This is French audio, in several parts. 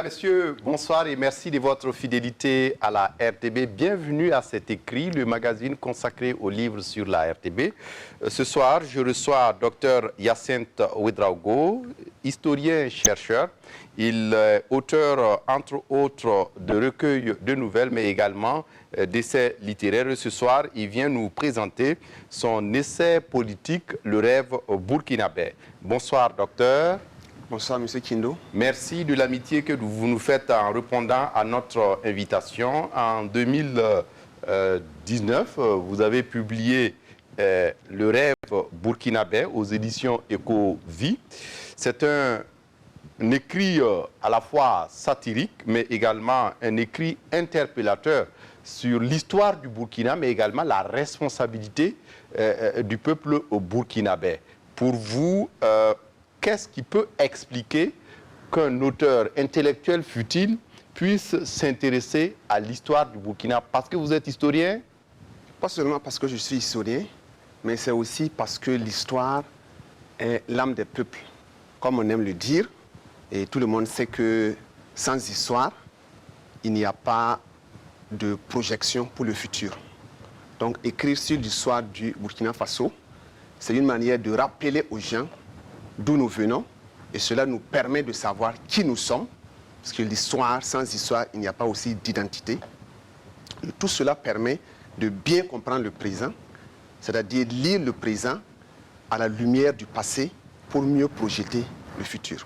messieurs, bonsoir et merci de votre fidélité à la RTB. Bienvenue à cet écrit, le magazine consacré aux livres sur la RTB. Ce soir, je reçois Dr Hyacinthe Ouedraogo, historien-chercheur. Il est auteur, entre autres, de recueils de nouvelles, mais également d'essais littéraires. Et ce soir, il vient nous présenter son essai politique, Le rêve burkinabé. Bonsoir, docteur. Bonsoir, M. Kindo. Merci de l'amitié que vous nous faites en répondant à notre invitation. En 2019, vous avez publié Le rêve burkinabé aux éditions Eco-Vie. C'est un écrit à la fois satirique, mais également un écrit interpellateur sur l'histoire du Burkina, mais également la responsabilité du peuple burkinabé. Pour vous, qu'est-ce qui peut expliquer qu'un auteur intellectuel fut-il puisse s'intéresser à l'histoire du Burkina? Parce que vous êtes historien? Pas seulement parce que je suis historien, mais c'est aussi parce que l'histoire est l'âme des peuples, comme on aime le dire. Et tout le monde sait que sans histoire, il n'y a pas de projection pour le futur. Donc écrire sur l'histoire du Burkina Faso, c'est une manière de rappeler aux gens d'où nous venons, et cela nous permet de savoir qui nous sommes, parce que l'histoire, sans histoire, il n'y a pas aussi d'identité. Tout cela permet de bien comprendre le présent, c'est-à-dire lire le présent à la lumière du passé pour mieux projeter le futur.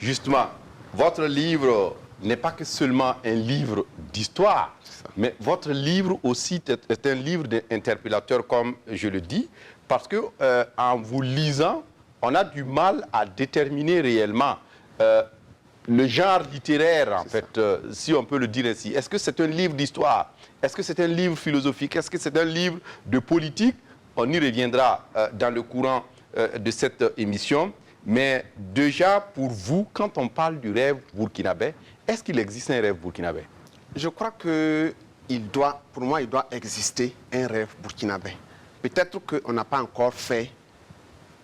Justement, votre livre n'est pas que seulement un livre d'histoire, mais votre livre aussi est un livre d'interpellateur, comme je le dis, parce que en vous lisant, on a du mal à déterminer réellement le genre littéraire, en fait, si on peut le dire ainsi. Est-ce que c'est un livre d'histoire? Est-ce que c'est un livre philosophique? Est-ce que c'est un livre de politique? On y reviendra dans le courant de cette émission. Mais déjà, pour vous, quand on parle du rêve burkinabé, est-ce qu'il existe un rêve burkinabé? Je crois que pour moi, il doit exister un rêve burkinabé. Peut-être qu'on n'a pas encore fait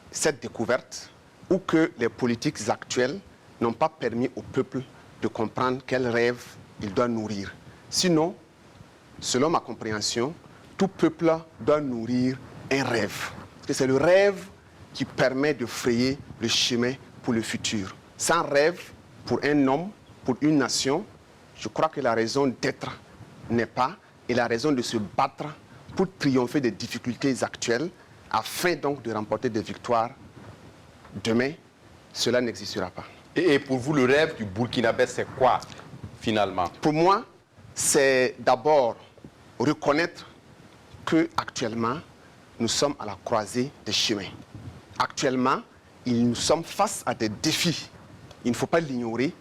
cette découverte, ou que les politiques actuelles n'ont pas permis au peuple de comprendre quel rêve il doit nourrir. Sinon, selon ma compréhension, tout peuple doit nourrir un rêve. Parce que c'est le rêve qui permet de frayer le chemin pour le futur. Sans rêve, pour un homme, pour une nation, je crois que la raison d'être n'est pas, et la raison de se battre pour triompher des difficultés actuelles, afin donc de remporter des victoires demain, cela n'existera pas. Et pour vous, le rêve du burkinabé, c'est quoi, finalement? Pour moi, c'est d'abord reconnaître qu'actuellement, nous sommes à la croisée des chemins. Actuellement, nous sommes face à des défis. Il ne faut pas l'ignorer,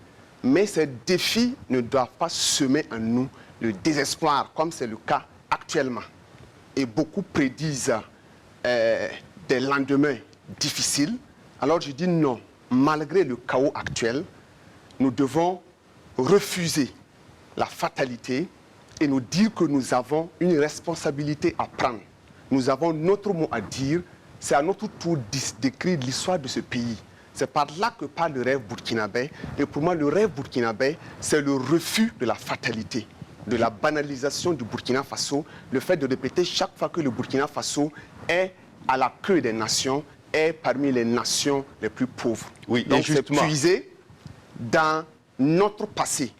mais ces défis ne doivent pas semer en nous le désespoir, comme c'est le cas actuellement. Et beaucoup prédisent des lendemains difficiles. Alors je dis non, malgré le chaos actuel, nous devons refuser la fatalité et nous dire que nous avons une responsabilité à prendre. Nous avons notre mot à dire, c'est à notre tour d'écrire l'histoire de ce pays. C'est par là que parle le rêve burkinabé. Et pour moi, le rêve burkinabé, c'est le refus de la fatalité, de la banalisation du Burkina Faso, le fait de répéter chaque fois que le Burkina Faso est à la queue des nations, est parmi les nations les plus pauvres. Oui, donc c'est puiser dans notre passé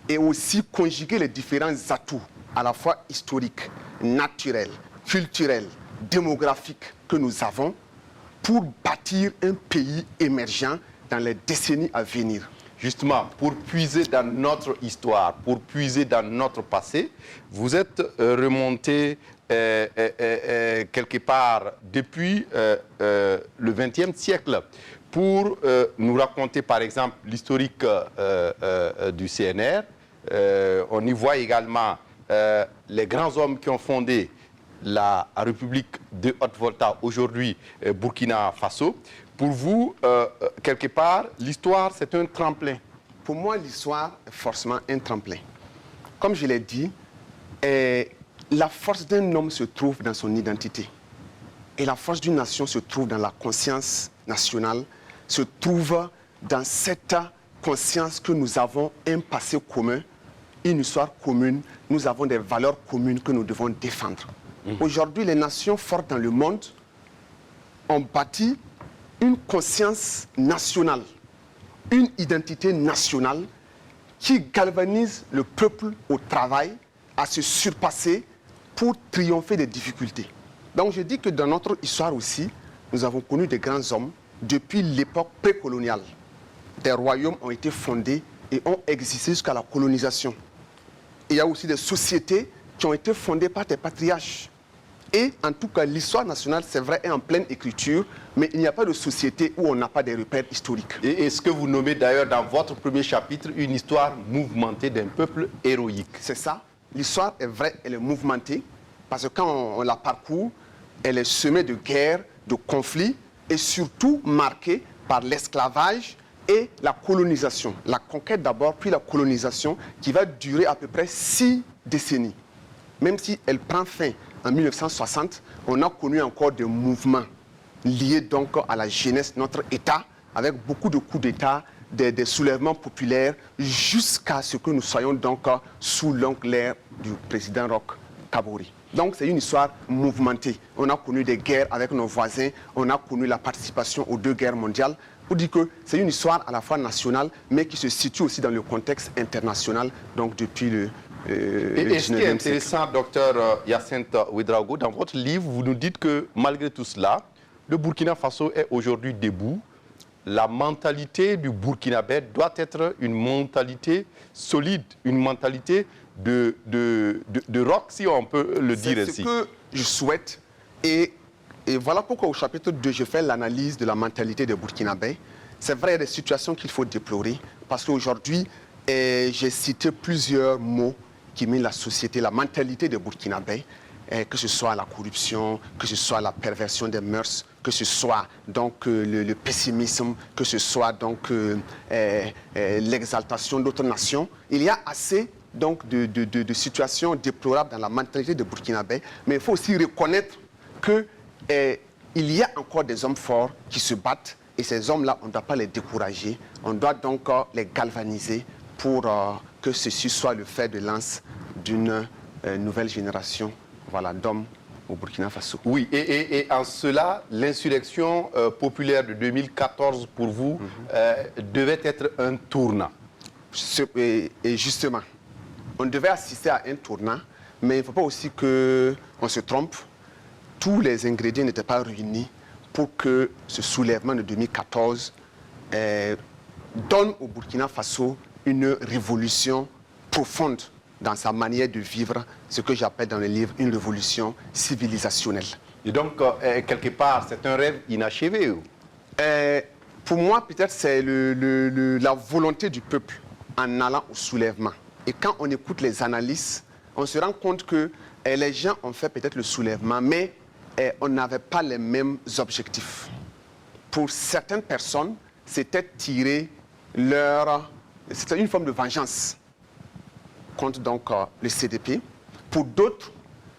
et aussi conjuguer les différents atouts, à la fois historiques, naturels, culturels, démographiques que nous avons pour bâtir un pays émergent dans les décennies à venir. Justement, pour puiser dans notre histoire, pour puiser dans notre passé, vous êtes remonté quelque part depuis le XXe siècle pour nous raconter par exemple l'historique du CNR. On y voit également les grands hommes qui ont fondé la République de Haute-Volta, aujourd'hui Burkina Faso. Pour vous, quelque part, l'histoire, c'est un tremplin. Pour moi, l'histoire est forcément un tremplin. Comme je l'ai dit, la force d'un homme se trouve dans son identité. Et la force d'une nation se trouve dans la conscience nationale, se trouve dans cette conscience que nous avons un passé commun, une histoire commune, nous avons des valeurs communes que nous devons défendre. Aujourd'hui, les nations fortes dans le monde ont bâti une conscience nationale, une identité nationale qui galvanise le peuple au travail, à se surpasser pour triompher des difficultés. Donc je dis que dans notre histoire aussi, nous avons connu des grands hommes depuis l'époque précoloniale. Des royaumes ont été fondés et ont existé jusqu'à la colonisation. Il y a aussi des sociétés qui ont été fondées par des patriarches. Et en tout cas, l'histoire nationale, c'est vrai, est en pleine écriture, mais il n'y a pas de société où on n'a pas des repères historiques. Et ce que vous nommez d'ailleurs dans votre premier chapitre, une histoire mouvementée d'un peuple héroïque. C'est ça. L'histoire est vraie, elle est mouvementée, parce que quand on la parcourt, elle est semée de guerres, de conflits, et surtout marquée par l'esclavage et la colonisation. La conquête d'abord, puis la colonisation, qui va durer à peu près 6 décennies. Même si elle prend fin en 1960, on a connu encore des mouvements liés donc à la jeunesse de notre État, avec beaucoup de coups d'État, des soulèvements populaires, jusqu'à ce que nous soyons donc sous l'ère du président Roch Kabore. Donc c'est une histoire mouvementée. On a connu des guerres avec nos voisins, on a connu la participation aux 2 guerres mondiales. On dit que c'est une histoire à la fois nationale, mais qui se situe aussi dans le contexte international, donc depuis le et ce qui est intéressant, docteur Hyacinthe Ouédraogo, dans votre livre, vous nous dites que malgré tout cela, le Burkina Faso est aujourd'hui debout. La mentalité du Burkinabé doit être une mentalité solide, une mentalité de rock, si on peut le dire ainsi. C'est ce que je souhaite. Et voilà pourquoi au chapitre 2, je fais l'analyse de la mentalité des Burkinabés. C'est vrai, il y a des situations qu'il faut déplorer, parce qu'aujourd'hui, j'ai cité plusieurs mots qui mettent la société, la mentalité des Burkinabés, que ce soit la corruption, que ce soit la perversion des mœurs, que ce soit donc le pessimisme, que ce soit donc l'exaltation d'autres nations. Il y a assez donc de situations déplorables dans la mentalité des Burkinabés, mais il faut aussi reconnaître que il y a encore des hommes forts qui se battent, et ces hommes-là, on ne doit pas les décourager, on doit donc les galvaniser pour que ceci soit le fer de lance d'une nouvelle génération, voilà, d'hommes au Burkina Faso. Oui, et en cela, l'insurrection populaire de 2014, pour vous, devait être un tournant. Et justement, on devait assister à un tournant, mais il ne faut pas aussi qu'on se trompe. Tous les ingrédients n'étaient pas réunis pour que ce soulèvement de 2014 donne au Burkina Faso une révolution profonde dans sa manière de vivre, ce que j'appelle dans le livre une révolution civilisationnelle. Et donc, quelque part, c'est un rêve inachevé. Pour moi, peut-être c'est la volonté du peuple en allant au soulèvement. Et quand on écoute les analyses, on se rend compte que les gens ont fait peut-être le soulèvement, mais on n'avait pas les mêmes objectifs. Pour certaines personnes, c'était tirer c'était une forme de vengeance contre donc le CDP. Pour d'autres,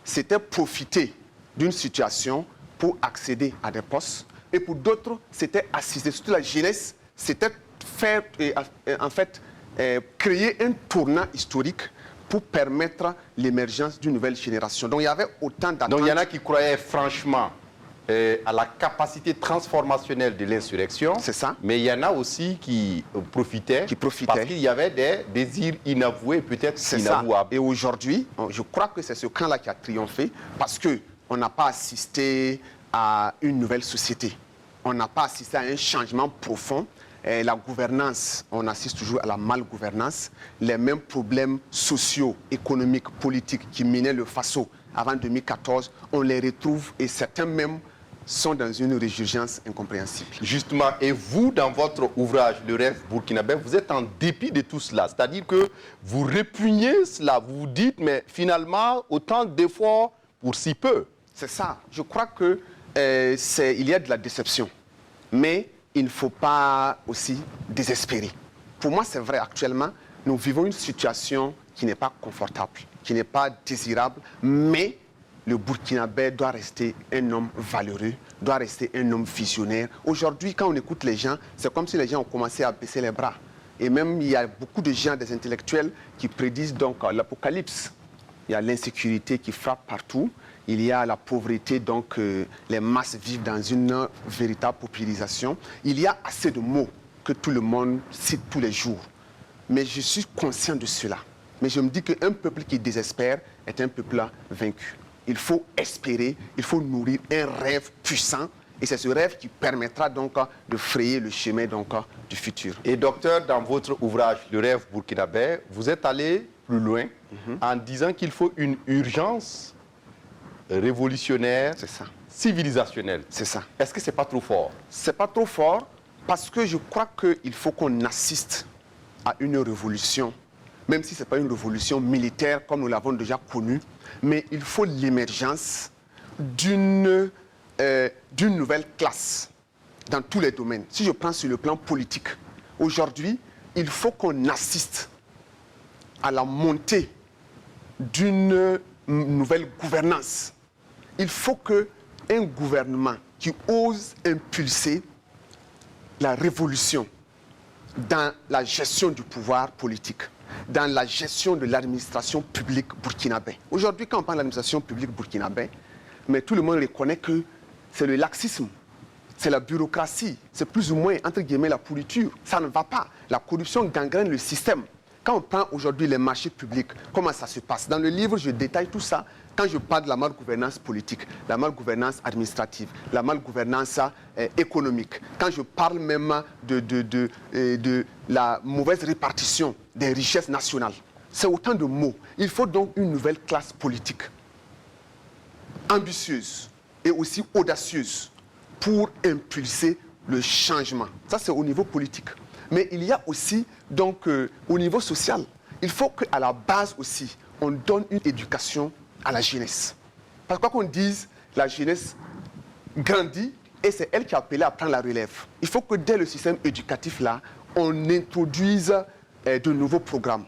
c'était profiter d'une situation pour accéder à des postes. Et pour d'autres, c'était assister, surtout la jeunesse, c'était faire, en fait, créer un tournant historique pour permettre l'émergence d'une nouvelle génération. Donc il y avait autant d'attentes. Donc il y en a qui croyaient franchement à la capacité transformationnelle de l'insurrection. C'est ça. Mais il y en a aussi qui profitaient. Parce qu'il y avait des désirs inavoués, peut-être inavouables. Et aujourd'hui, je crois que c'est ce camp-là qui a triomphé, parce qu'on n'a pas assisté à une nouvelle société. On n'a pas assisté à un changement profond. Et la gouvernance, on assiste toujours à la malgouvernance. Les mêmes problèmes sociaux, économiques, politiques qui minaient le Faso avant 2014, on les retrouve, et certains même sont dans une résurgence incompréhensible. Justement, et vous, dans votre ouvrage, Le rêve burkinabé, vous êtes en dépit de tout cela. C'est-à-dire que vous répugnez cela, vous vous dites, mais finalement, autant d'efforts pour si peu. C'est ça. Je crois que il y a de la déception. Mais il ne faut pas aussi désespérer. Pour moi, c'est vrai, actuellement, nous vivons une situation qui n'est pas confortable, qui n'est pas désirable, mais le Burkinabé doit rester un homme valeureux, doit rester un homme visionnaire. Aujourd'hui, quand on écoute les gens, c'est comme si les gens ont commencé à baisser les bras. Et même, il y a beaucoup de gens, des intellectuels, qui prédisent donc l'apocalypse. Il y a l'insécurité qui frappe partout. Il y a la pauvreté, donc les masses vivent dans une véritable paupérisation. Il y a assez de mots que tout le monde cite tous les jours. Mais je suis conscient de cela. Mais je me dis qu'un peuple qui désespère est un peuple vaincu. Il faut espérer, il faut nourrir un rêve puissant. Et c'est ce rêve qui permettra donc de frayer le chemin donc, du futur. Et docteur, dans votre ouvrage Le rêve burkinabé, vous êtes allé plus loin en disant qu'il faut une urgence révolutionnaire, civilisationnelle. C'est ça. Est-ce que ce n'est pas trop fort? C'est pas trop fort parce que je crois qu'il faut qu'on assiste à une révolution, même si ce n'est pas une révolution militaire comme nous l'avons déjà connue, mais il faut l'émergence d'une nouvelle classe dans tous les domaines. Si je prends sur le plan politique, aujourd'hui, il faut qu'on assiste à la montée d'une nouvelle gouvernance. Il faut qu'un gouvernement qui ose impulser la révolution dans la gestion du pouvoir politique, dans la gestion de l'administration publique burkinabé. Aujourd'hui, quand on parle de l'administration publique burkinabé, mais tout le monde reconnaît que c'est le laxisme, c'est la bureaucratie, c'est plus ou moins, entre guillemets, la pourriture. Ça ne va pas. La corruption gangrène le système. Quand on prend aujourd'hui les marchés publics, comment ça se passe? Dans le livre, je détaille tout ça. Quand je parle de la malgouvernance politique, la malgouvernance administrative, la malgouvernance économique, quand je parle même de la mauvaise répartition des richesses nationales, c'est autant de mots. Il faut donc une nouvelle classe politique, ambitieuse et aussi audacieuse pour impulser le changement. Ça, c'est au niveau politique. Mais il y a aussi, donc, au niveau social, il faut qu'à la base aussi, on donne une éducation à la jeunesse. Parce que quoi qu'on dise, la jeunesse grandit et c'est elle qui est appelée à prendre la relève. Il faut que dès le système éducatif, là, on introduise de nouveaux programmes,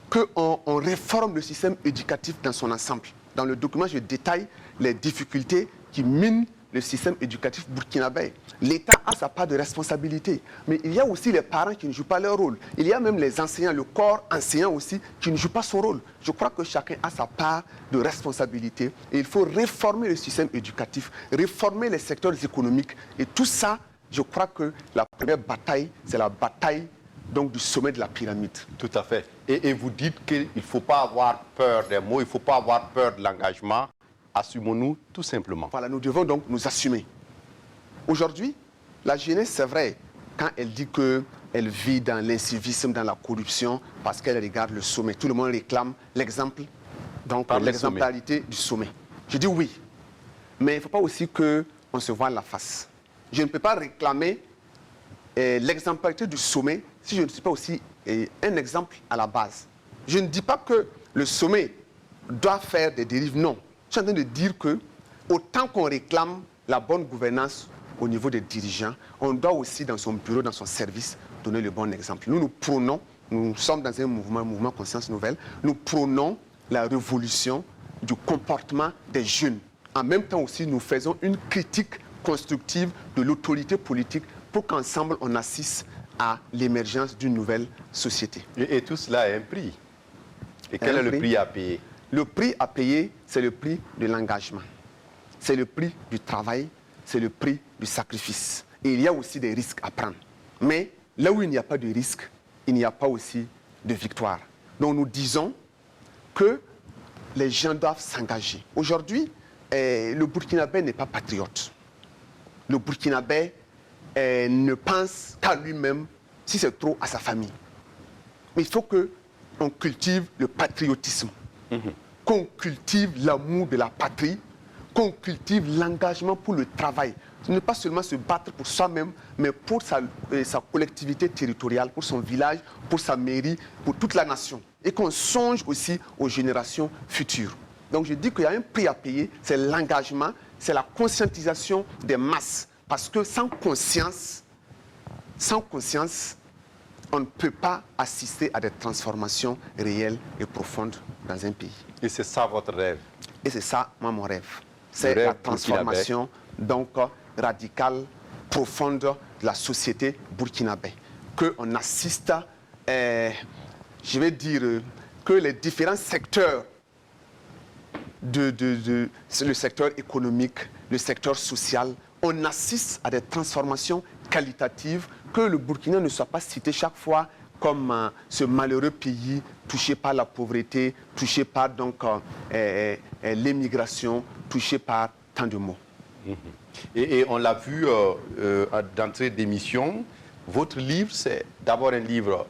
qu'on réforme le système éducatif dans son ensemble. Dans le document, je détaille les difficultés qui minent le système éducatif burkinabé. L'État a sa part de responsabilité, mais il y a aussi les parents qui ne jouent pas leur rôle. Il y a même les enseignants, le corps enseignant aussi, qui ne joue pas son rôle. Je crois que chacun a sa part de responsabilité et il faut réformer le système éducatif, réformer les secteurs économiques. Et tout ça, je crois que la première bataille, c'est la bataille donc, du sommet de la pyramide. Tout à fait. Et vous dites qu'il ne faut pas avoir peur des mots, il ne faut pas avoir peur de l'engagement. Assumons-nous tout simplement. Voilà, nous devons donc nous assumer. Aujourd'hui, la jeunesse, c'est vrai, quand elle dit qu'elle vit dans l'incivisme, dans la corruption, parce qu'elle regarde le sommet. Tout le monde réclame l'exemple, donc l'exemplarité du sommet. Je dis oui, mais il ne faut pas aussi qu'on se voile la face. Je ne peux pas réclamer l'exemplarité du sommet si je ne suis pas aussi un exemple à la base. Je ne dis pas que le sommet doit faire des dérives, non. Je suis en train de dire que, autant qu'on réclame la bonne gouvernance au niveau des dirigeants, on doit aussi, dans son bureau, dans son service, donner le bon exemple. Nous prônons, nous sommes dans un mouvement Conscience Nouvelle, nous prônons la révolution du comportement des jeunes. En même temps aussi, nous faisons une critique constructive de l'autorité politique pour qu'ensemble, on assiste à l'émergence d'une nouvelle société. Et tout cela a un prix. Et quel est le prix à payer? Le prix à payer, c'est le prix de l'engagement. C'est le prix du travail, c'est le prix du sacrifice. Et il y a aussi des risques à prendre. Mais là où il n'y a pas de risque, il n'y a pas aussi de victoire. Donc nous disons que les gens doivent s'engager. Aujourd'hui, le Burkinabé n'est pas patriote. Le Burkinabé ne pense qu'à lui-même, si c'est trop, à sa famille. Mais il faut qu'on cultive le patriotisme. Qu'on cultive l'amour de la patrie, qu'on cultive l'engagement pour le travail. Ce n'est pas seulement se battre pour soi-même, mais pour sa collectivité territoriale, pour son village, pour sa mairie, pour toute la nation. Et qu'on songe aussi aux générations futures. Donc je dis qu'il y a un prix à payer, c'est l'engagement, c'est la conscientisation des masses. Parce que sans conscience, on ne peut pas assister à des transformations réelles et profondes dans un pays. Et c'est ça votre rêve? Et c'est ça, moi, mon rêve. C'est la transformation donc radicale, profonde de la société burkinabé. Qu'on assiste je vais dire, que les différents secteurs c'est le secteur économique, le secteur social, on assiste à des transformations qualitatives, que le Burkina ne soit pas cité chaque fois comme ce malheureux pays touché par la pauvreté, touché par l'émigration, touché par tant de maux. Et on l'a vu d'entrée d'émission, votre livre, c'est d'abord un livre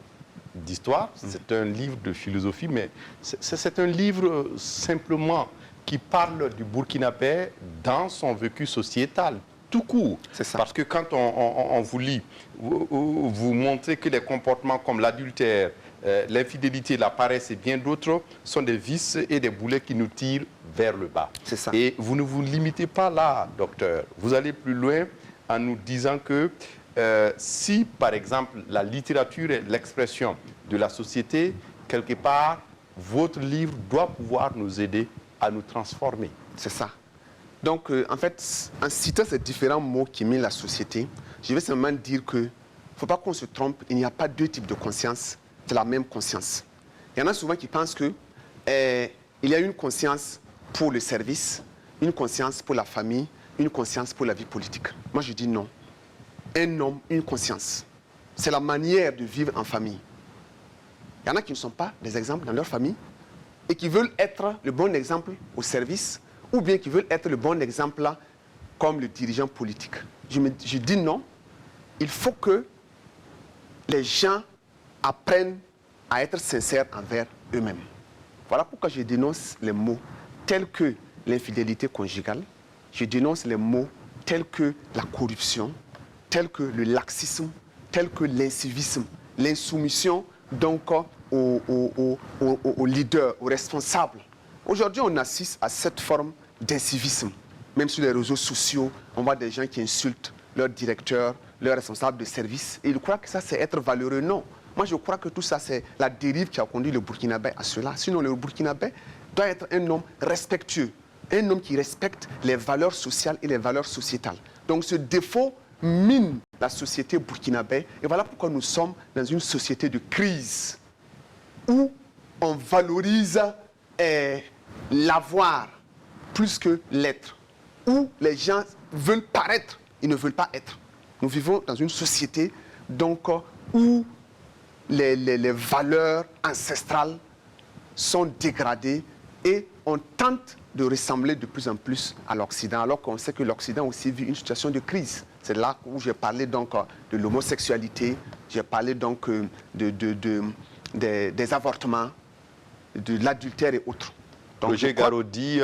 d'histoire, c'est un livre de philosophie, mais c'est un livre simplement qui parle du Burkinabé dans son vécu sociétal, tout court. C'est ça. Parce que quand on vous lit, vous montrez que les comportements comme l'adultère, l'infidélité, la paresse et bien d'autres sont des vices et des boulets qui nous tirent vers le bas. C'est ça. Et vous ne vous limitez pas là, docteur. Vous allez plus loin en nous disant que si, par exemple, la littérature est l'expression de la société, quelque part, votre livre doit pouvoir nous aider à nous transformer. C'est ça. Donc, en fait, en citant ces différents mots qui mènent la société, je vais simplement dire qu'il ne faut pas qu'on se trompe, il n'y a pas deux types de conscience, c'est la même conscience. Il y en a souvent qui pensent qu'il y a une conscience pour le service, une conscience pour la famille, une conscience pour la vie politique. Moi, je dis non. Un homme, une conscience. C'est la manière de vivre en famille. Il y en a qui ne sont pas des exemples dans leur famille et qui veulent être le bon exemple au service ou bien qui veulent être le bon exemple comme le dirigeant politique. Je dis non. Il faut que les gens apprennent à être sincères envers eux-mêmes. Voilà pourquoi je dénonce les mots tels que l'infidélité conjugale, je dénonce les mots tels que la corruption, tels que le laxisme, tels que l'incivisme, l'insoumission donc aux leaders, aux responsables. Aujourd'hui, on assiste à cette forme d'incivisme. Même sur les réseaux sociaux, on voit des gens qui insultent leur directeur, leur responsable de service. Et ils croient que ça, c'est être valeureux. Non. Moi, je crois que tout ça, c'est la dérive qui a conduit le Burkinabé à cela. Sinon, le Burkinabé doit être un homme respectueux, un homme qui respecte les valeurs sociales et les valeurs sociétales. Donc, ce défaut mine la société burkinabé. Et voilà pourquoi nous sommes dans une société de crise où on valorise l'avoir plus que l'être, où les gens veulent paraître, ils ne veulent pas être. Nous vivons dans une société donc, où les valeurs ancestrales sont dégradées et on tente de ressembler de plus en plus à l'Occident, alors qu'on sait que l'Occident aussi vit une situation de crise. C'est là où j'ai parlé donc de l'homosexualité, j'ai parlé donc des avortements, de l'adultère et autres. Roger Garaudy,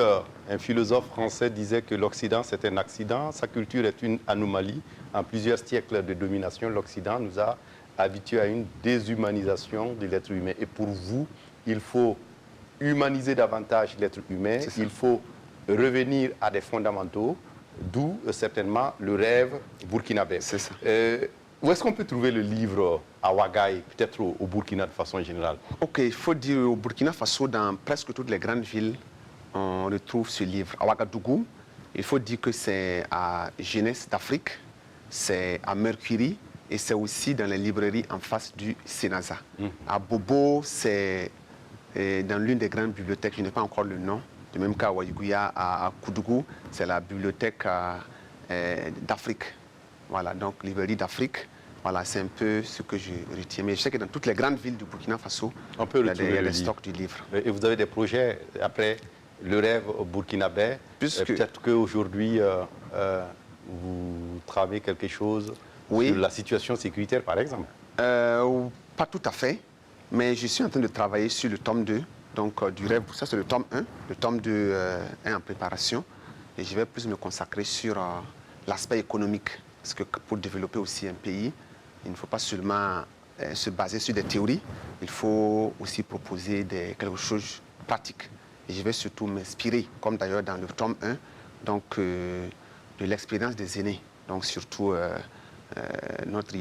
un philosophe français, disait que l'Occident c'est un accident, sa culture est une anomalie. En plusieurs siècles de domination, l'Occident nous a habitués à une déshumanisation de l'être humain. Et pour vous, il faut humaniser davantage l'être humain, il faut revenir à des fondamentaux, d'où certainement le rêve burkinabé. C'est ça. Où est-ce qu'on peut trouver le livre à Ouagaï, peut-être au Burkina de façon générale? Ok, il faut dire au Burkina Faso, dans presque toutes les grandes villes, on retrouve ce livre. À Ouagadougou, il faut dire que c'est à Jeunesse d'Afrique, c'est à Mercury et c'est aussi dans les librairies en face du Sénaza. À Bobo, c'est dans l'une des grandes bibliothèques, je n'ai pas encore le nom, de même qu'à Ouaïgouya, à Koudougou, c'est la bibliothèque d'Afrique. Voilà, donc librairie d'Afrique, voilà, c'est un peu ce que je retiens. Mais je sais que dans toutes les grandes villes du Burkina Faso, il y a des stocks du livre. Et vous avez des projets après le rêve burkinabé? Peut-être qu'aujourd'hui, vous travaillez quelque chose sur la situation sécuritaire, par exemple? Pas tout à fait, mais je suis en train de travailler sur le tome 2, donc du rêve. Ça, c'est le tome 1. Le tome 2 est en préparation. Et je vais plus me consacrer sur l'aspect économique. Parce que pour développer aussi un pays, il ne faut pas seulement se baser sur des théories, il faut aussi proposer quelque chose de pratique. Et je vais surtout m'inspirer, comme d'ailleurs dans le tome 1, donc, de l'expérience des aînés. Donc surtout notre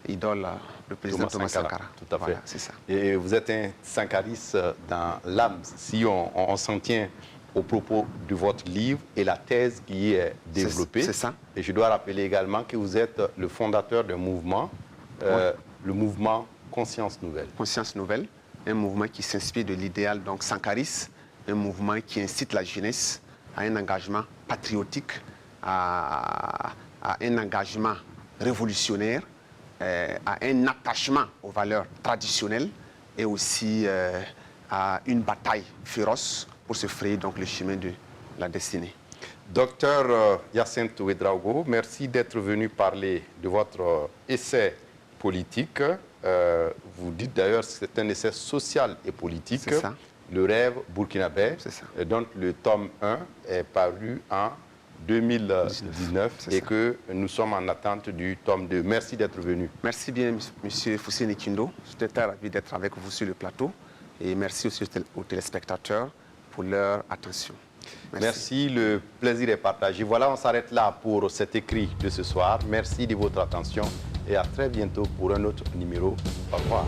idole, le président Thomas Sankara. Tout à fait. Voilà, c'est ça. Et vous êtes un sankariste dans l'âme. Si on s'en tient au propos de votre livre et la thèse qui est développée. C'est ça. Et je dois rappeler également que vous êtes le fondateur d'un mouvement, le mouvement Conscience Nouvelle. Conscience Nouvelle, un mouvement qui s'inspire de l'idéal donc Sankaris, un mouvement qui incite la jeunesse à un engagement patriotique, à un engagement révolutionnaire, à un attachement aux valeurs traditionnelles et aussi à une bataille féroce pour se frayer donc le chemin de la destinée. Docteur Hyacinthe Ouédraogo, merci d'être venu parler de votre essai politique. Vous dites d'ailleurs que c'est un essai social et politique. C'est ça. Le rêve burkinabé. C'est ça. Et donc le tome 1 est paru en 2019 et que nous sommes en attente du tome 2. Merci d'être venu. Merci bien, M. Foussine Kindo. J'étais très ravi d'être avec vous sur le plateau. Et merci aussi aux téléspectateurs pour leur attention. Merci, le plaisir est partagé. Voilà, on s'arrête là pour cet écrit de ce soir. Merci de votre attention et à très bientôt pour un autre numéro. Au revoir.